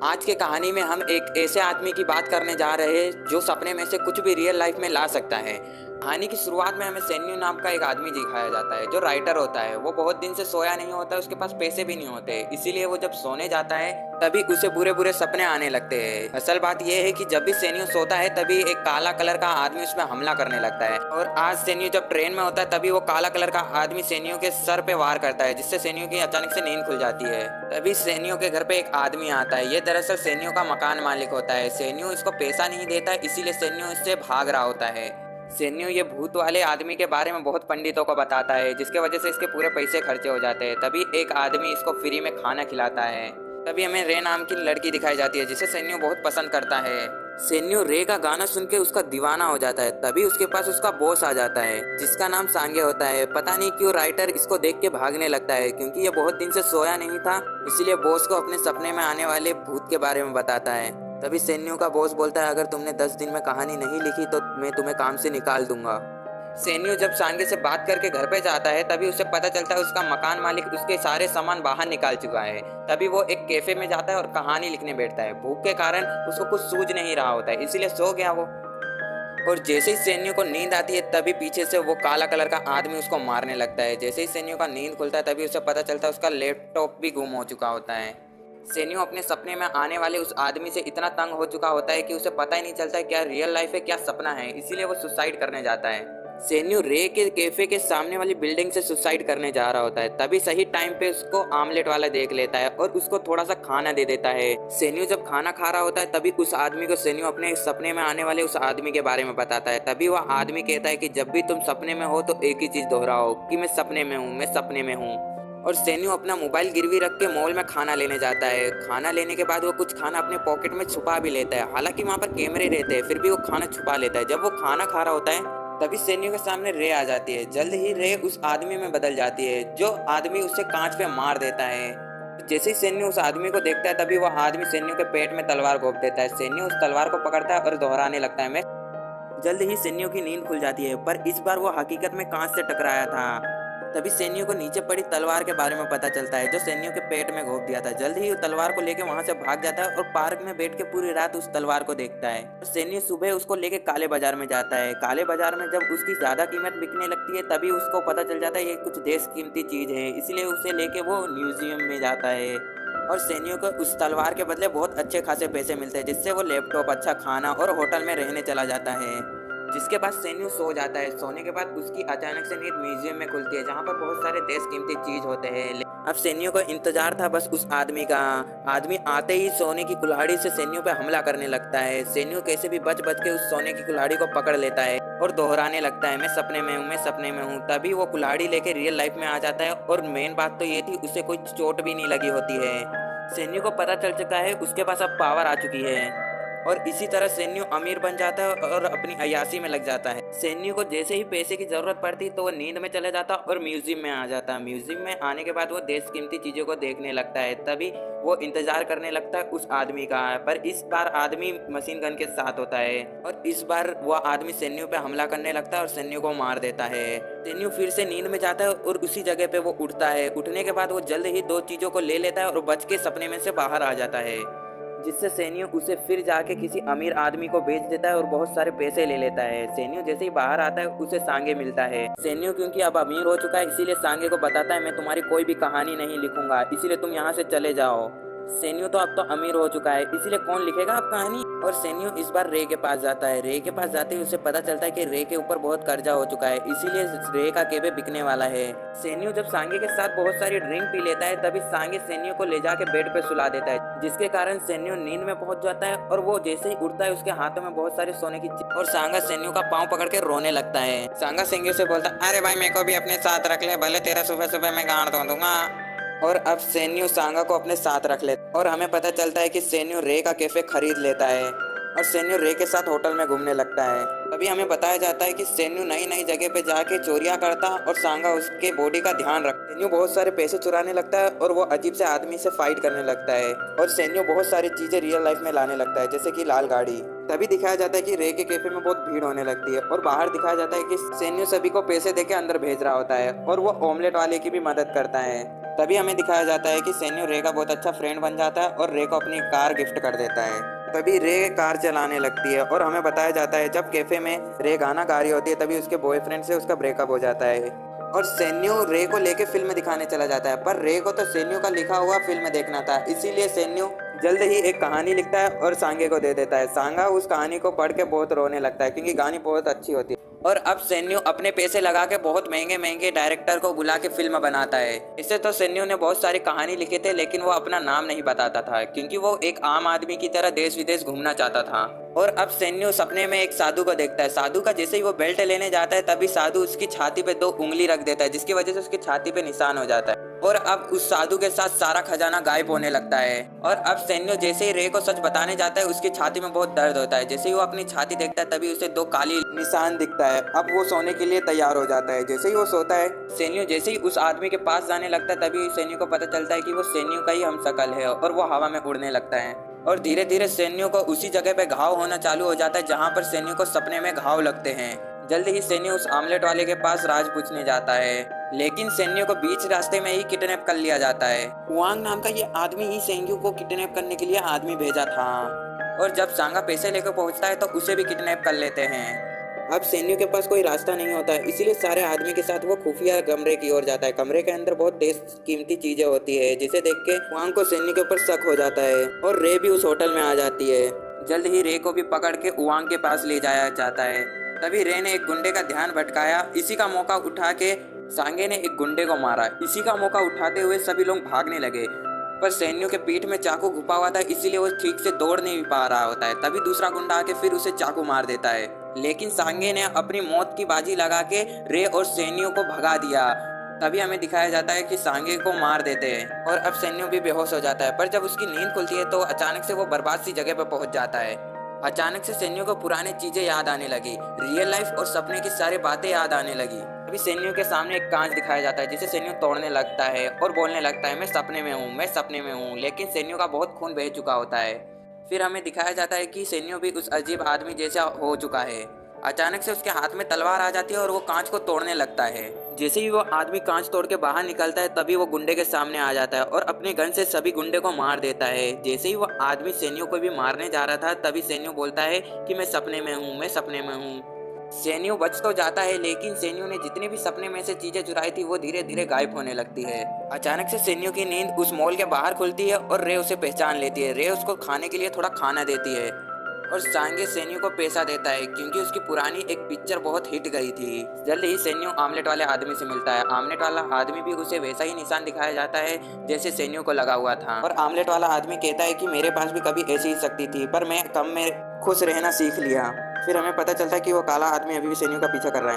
आज की कहानी में हम एक ऐसे आदमी की बात करने जा रहे हैं जो सपने में से कुछ भी रियल लाइफ में ला सकता है। कहानी की शुरुआत में हमें सैन्यू नाम का एक आदमी दिखाया जाता है जो राइटर होता है। वो बहुत दिन से सोया नहीं होता, उसके पास पैसे भी नहीं होते, इसीलिए वो जब सोने जाता है तभी उसे बुरे बुरे सपने आने लगते हैं। असल बात यह है कि जब भी सैन्यू सोता है तभी एक काला कलर का आदमी उस पर हमला करने लगता है। और आज सैन्यू जब ट्रेन में होता है तभी वो काला कलर का आदमी सैन्यू के सर पे वार करता है, जिससे सैन्यू की अचानक से नींद खुल जाती है। तभी सैन्यू के घर पे एक आदमी आता है। ये दरअसल सैन्यू का मकान मालिक होता है। सैन्यू इसको पैसा नहीं देता है, इसीलिए सैन्यू इससे भाग रहा होता है। सैन्यू ये भूत वाले आदमी के बारे में बहुत पंडितों को बताता है, जिसके वजह से इसके पूरे पैसे खर्चे हो जाते हैं। तभी एक आदमी इसको फ्री में खाना खिलाता है। तभी हमें रे नाम की लड़की दिखाई जाती है जिसे सैन्यू बहुत पसंद करता है। सैन्यू रे का गाना सुन के उसका दीवाना हो जाता है। तभी उसके पास उसका बॉस आ जाता है जिसका नाम सांगे होता है। पता नहीं क्यों राइटर इसको देख के भागने लगता है, क्योंकि ये बहुत दिन से सोया नहीं था, इसीलिए बॉस को अपने सपने में आने वाले भूत के बारे में बताता है। तभी सैन्यू का बॉस बोलता है, अगर तुमने 10 दिन में कहानी नहीं लिखी तो मैं तुम्हें काम से निकाल दूंगा। सैन्यू जब सांगे से बात करके घर पे जाता है तभी उसे पता चलता है उसका मकान मालिक उसके सारे सामान बाहर निकाल चुका है। तभी वो एक कैफे में जाता है और कहानी लिखने बैठता है। भूख के कारण उसको कुछ सूझ नहीं रहा होता है, इसीलिए सो गया वो। और जैसे ही सैन्यू को नींद आती है तभी पीछे से वो काला कलर का आदमी उसको मारने लगता है। जैसे ही सैन्यू का नींद खुलता है तभी उसे पता चलता है उसका लैपटॉप भी गुम हो चुका होता है। सैन्यू अपने सपने में आने वाले उस आदमी से इतना तंग हो चुका होता है कि उसे पता ही नहीं चलता है क्या रियल लाइफ है क्या सपना है, इसीलिए वो सुसाइड करने जाता है। सैन्यू रे के कैफे के सामने वाली बिल्डिंग से सुसाइड करने जा रहा होता है। तभी सही टाइम पे उसको आमलेट वाला देख लेता है और उसको थोड़ा सा खाना दे देता है। सैन्यू जब खाना खा रहा होता है तभी उस आदमी को सैन्यू अपने सपने में आने वाले उस आदमी के बारे में बताता है। तभी वह आदमी कहता है कि जब भी तुम सपने में हो तो एक ही चीज दोहराओ कि मैं सपने में हूँ, मैं सपने में हूँ। और सैन्यू अपना मोबाइल गिरवी रख के मॉल में खाना लेने जाता है। खाना लेने के बाद वो कुछ खाना अपने पॉकेट में छुपा भी लेता है। हालांकि वहाँ पर कैमरे रहते हैं, फिर भी वो खाना छुपा लेता है। जब वो खाना खा रहा होता है तभी सैन्यू के सामने रे आ जाती है। जल्द ही रे उस आदमी में बदल जाती है, जो आदमी उसे कांच पे मार देता है। जैसे ही सैन्यू उस आदमी को देखता है तभी वह आदमी सैन्यू के पेट में तलवार घोंप देता है। सैन्यू उस तलवार को पकड़ता है और दोहराने लगता है, मैं। जल्द ही सैन्यू की नींद खुल जाती है, पर इस बार वो हकीकत में कांच से टकराया था। तभी सैन्यू को नीचे पड़ी तलवार के बारे में पता चलता है जो सैन्यू के पेट में घोंप दिया था। जल्द ही वो तलवार को लेके वहां से भाग जाता है और पार्क में बैठ के पूरी रात उस तलवार को देखता है। सैन्यू सुबह उसको लेके काले बाजार में जाता है। काले बाजार में जब उसकी ज्यादा कीमत बिकने लगती है तभी उसको पता चल जाता है ये कुछ देश कीमती चीज है, इसलिए उसे लेके वो म्यूजियम में जाता है। और सैन्यू को उस तलवार के बदले बहुत अच्छे खासे पैसे मिलते हैं, जिससे वो लैपटॉप, अच्छा खाना और होटल में रहने चला जाता है। जिसके बाद सैन्यू सो जाता है। सोने के बाद उसकी अचानक से नींद म्यूजियम में खुलती है, जहाँ पर बहुत सारे देश कीमती चीज होते हैं। अब सैन्यू को इंतजार था बस उस आदमी का। आदमी आते ही सोने की कुल्हाड़ी से सैन्यू पे हमला करने लगता है। सैन्यू कैसे भी बच बच के उस सोने की कुल्हाड़ी को पकड़ लेता है और दोहराने लगता है, मैं सपने में हूँ, मैं सपने में हूँ। तभी वो कुल्हाड़ी लेके रियल लाइफ में आ जाता है और मेन बात तो ये थी उसे कोई चोट भी नहीं लगी होती है। सैन्यू को पता चल चुका है उसके पास अब पावर आ चुकी है और इसी तरह सैन्यू अमीर बन जाता है और अपनी अय्याशी में लग जाता है। सैन्यू को जैसे ही पैसे की जरूरत पड़ती तो वो नींद में चला जाता और म्यूजियम में आ जाता। म्यूजियम में आने के बाद वो देश कीमती चीजों को देखने लगता है। तभी वो इंतजार करने लगता है उस आदमी का, पर इस बार आदमी मशीन गन के साथ होता है और इस बार वो आदमी सैन्यू पे हमला करने लगता है और सैन्यू को मार देता है। सैन्यू फिर से नींद में जाता है और उसी जगह पे वो उठता है। उठने के बाद वो जल्द ही दो चीजों को ले लेता है और बच के सपने में से बाहर आ जाता है, जिससे सैन्यू उसे फिर जाके किसी अमीर आदमी को बेच देता है और बहुत सारे पैसे ले लेता है। सैन्यू जैसे ही बाहर आता है उसे सांगे मिलता है। सैन्यू क्योंकि अब अमीर हो चुका है इसीलिए सांगे को बताता है, मैं तुम्हारी कोई भी कहानी नहीं लिखूंगा, इसीलिए तुम यहाँ से चले जाओ। सैन्यू तो अब तो अमीर हो चुका है, इसीलिए कौन लिखेगा अब कहानी। और सैन्यू इस बार रे के पास जाता है। रे के पास जाते ही उसे पता चलता है कि रे के ऊपर बहुत कर्जा हो चुका है, इसीलिए रे का केबे बिकने वाला है। सैन्यू जब सांगे के साथ बहुत सारी ड्रिंक पी लेता है तभी सांगे सैन्यू को ले जाके बेड पे सुला देता है, जिसके कारण सैन्यू नींद में पहुंच जाता है और वो जैसे ही उठता है उसके हाथों में बहुत सारे सोने की और सांगा सैन्यू का पाँव पकड़ के रोने लगता है। सांगा सैन्यू से बोलता, अरे भाई मेरे को भी अपने साथ रख ले, भले तेरा सुबह सुबह मैं गाड़ दो दूंगा। और अब सैन्यू सांगा को अपने साथ रख लेता और हमें पता चलता है कि सैन्यू रे का कैफे खरीद लेता है और सैन्यू रे के साथ होटल में घूमने लगता है। तभी हमें बताया जाता है कि सैन्यू नई नई जगह पे जाके चोरियां करता और सांगा उसके बॉडी का ध्यान रखता। सैन्यू बहुत सारे पैसे चुराने लगता है और वो अजीब से आदमी से फाइट करने लगता है और सैन्यू बहुत सारी चीजें रियल लाइफ में लाने लगता है, जैसे कि लाल गाड़ी। तभी दिखाया जाता है कि रे के कैफे में बहुत भीड़ होने लगती है और बाहर दिखाया जाता है कि सैन्यू सभी को पैसे देके अंदर भेज रहा होता है और वो ऑमलेट वाले की भी मदद करता है। तभी हमें दिखाया जाता है कि सेन्यू रे का बहुत अच्छा फ्रेंड बन जाता है और रे को अपनी कार गिफ्ट कर देता है। तभी रे कार चलाने लगती है और हमें बताया जाता है जब कैफे में रे गाना गा रही होती है तभी उसके बॉयफ्रेंड से उसका ब्रेकअप हो जाता है और सेन्यू रे को लेके फिल्म दिखाने चला जाता है। पर रे को तो सेन्यू का लिखा हुआ फिल्म देखना था, इसीलिए सेन्यू जल्द ही एक कहानी लिखता है और सांगे को दे देता है। सांगा उस कहानी को पढ़ के बहुत रोने लगता है क्योंकि कहानी बहुत अच्छी होती है। और अब सेन्यू अपने पैसे लगा के बहुत महंगे महंगे डायरेक्टर को बुला के फिल्म बनाता है। इससे तो सेन्यू ने बहुत सारी कहानी लिखे थे लेकिन वो अपना नाम नहीं बताता था क्योंकि वो एक आम आदमी की तरह देश विदेश घूमना चाहता था। और अब सेन्यू सपने में एक साधु को देखता है। साधु का जैसे ही वो बेल्ट लेने जाता है तभी साधु उसकी छाती पे 2 उंगली रख देता है जिसकी वजह से उसकी छाती पे निशान हो जाता है। और अब उस साधु के साथ सारा खजाना गायब होने लगता है। और अब सेन्यू जैसे ही रे को सच बताने जाता है उसकी छाती में बहुत दर्द होता है। जैसे ही वो अपनी छाती देखता है तभी उसे 2 काली निशान दिखता है। अब वो सोने के लिए तैयार हो जाता है। जैसे ही वो सोता है सेन्यू जैसे ही उस आदमी के पास जाने लगता है तभी सेन्यू को पता चलता है कि वो सेन्यू का ही हमशक्ल है और वो हवा में उड़ने लगता है। और धीरे धीरे सेन्यू को उसी जगह पे घाव होना चालू हो जाता है जहाँ पर सेन्यू को सपने में घाव लगते हैं। जल्द ही सेन्यू उस आमलेट वाले के पास राज पूछने जाता है लेकिन सेन्यू को बीच रास्ते में ही किडनैप कर लिया जाता है। वांग नाम का ये आदमी ही सेन्यू को किडनैप करने के लिए आदमी भेजा था। और जब सांगा पैसे लेकर पहुंचता है तो उसे भी किडनैप कर लेते हैं। अब सेन्यू के पास कोई रास्ता नहीं होता है इसीलिए सारे आदमी के साथ वो खुफिया कमरे की ओर जाता है। कमरे के अंदर बहुत तेज कीमती चीजें होती है जिसे देख के वांग को सेन्यू के ऊपर शक हो जाता है और रे भी उस होटल में आ जाती है। जल्द ही रे को भी पकड़ के वांग के पास ले जाया जाता है। तभी रे ने एक गुंडे का ध्यान भटकाया। इसी का मौका उठा के सांगे ने एक गुंडे को मारा। इसी का मौका उठाते हुए सभी लोग भागने लगे पर सेन्यू के पीठ में चाकू घुपा हुआ था इसीलिए वो ठीक से दौड़ नहीं पा रहा होता है। तभी दूसरा गुंडा आके फिर उसे चाकू मार देता है लेकिन सांगे ने अपनी मौत की बाजी लगा के रे और सेन्यू को भगा दिया। तभी हमें दिखाया जाता है कि सांगे को मार देते हैं और अब सेन्यू भी बेहोश हो जाता है। पर जब उसकी नींद खुलती है तो अचानक से वो बर्बाद सी जगह पर पहुंच जाता है। अचानक से सेन्यू को पुरानी चीजें याद आने लगी, रियल लाइफ और सपने की सारी बातें याद आने लगी। अभी सेन्यू के सामने एक कांच दिखाया जाता है जिसे सेन्यू तोड़ने लगता है और बोलने लगता है मैं सपने में हूँ, मैं सपने में हूँ। लेकिन सेन्यू का बहुत खून बह चुका होता है। फिर हमें दिखाया जाता है कि सेन्यू भी उस अजीब आदमी जैसा हो चुका है। अचानक से उसके हाथ में तलवार आ जाती है और वो कांच को तोड़ने लगता है। जैसे ही वो आदमी कांच तोड़ के बाहर निकलता है तभी वो गुंडे के सामने आ जाता है और अपने गन से सभी गुंडे को मार देता है। जैसे ही वो आदमी सेन्यू को भी मारने जा रहा था तभी सेन्यू बोलता है कि मैं सपने में हूँ, मैं सपने में हूँ। सेन्यू बच तो जाता है लेकिन सेन्यू ने जितनी भी सपने में से चीजें चुराई थी वो धीरे धीरे गायब होने लगती है। अचानक से सेन्यू की नींद उस मॉल के बाहर खुलती है और रे उसे पहचान लेती है। रे उसको खाने के लिए थोड़ा खाना देती है और सांगे सेन्यू को पैसा देता है क्योंकि उसकी पुरानी एक पिक्चर बहुत हिट गई थी। जल्द ही सेन्यू आमलेट वाले आदमी से मिलता है। आमलेट वाला आदमी भी उसे वैसा ही निशान दिखाया जाता है जैसे सेन्यू को लगा हुआ था और आमलेट वाला आदमी कहता है कि मेरे पास भी कभी ऐसी ही शक्ति थी पर मैं कम में खुश रहना सीख लिया। फिर हमें पता चलता है कि वो काला आदमी अभी भी सेन्यू का पीछा कर रहा है।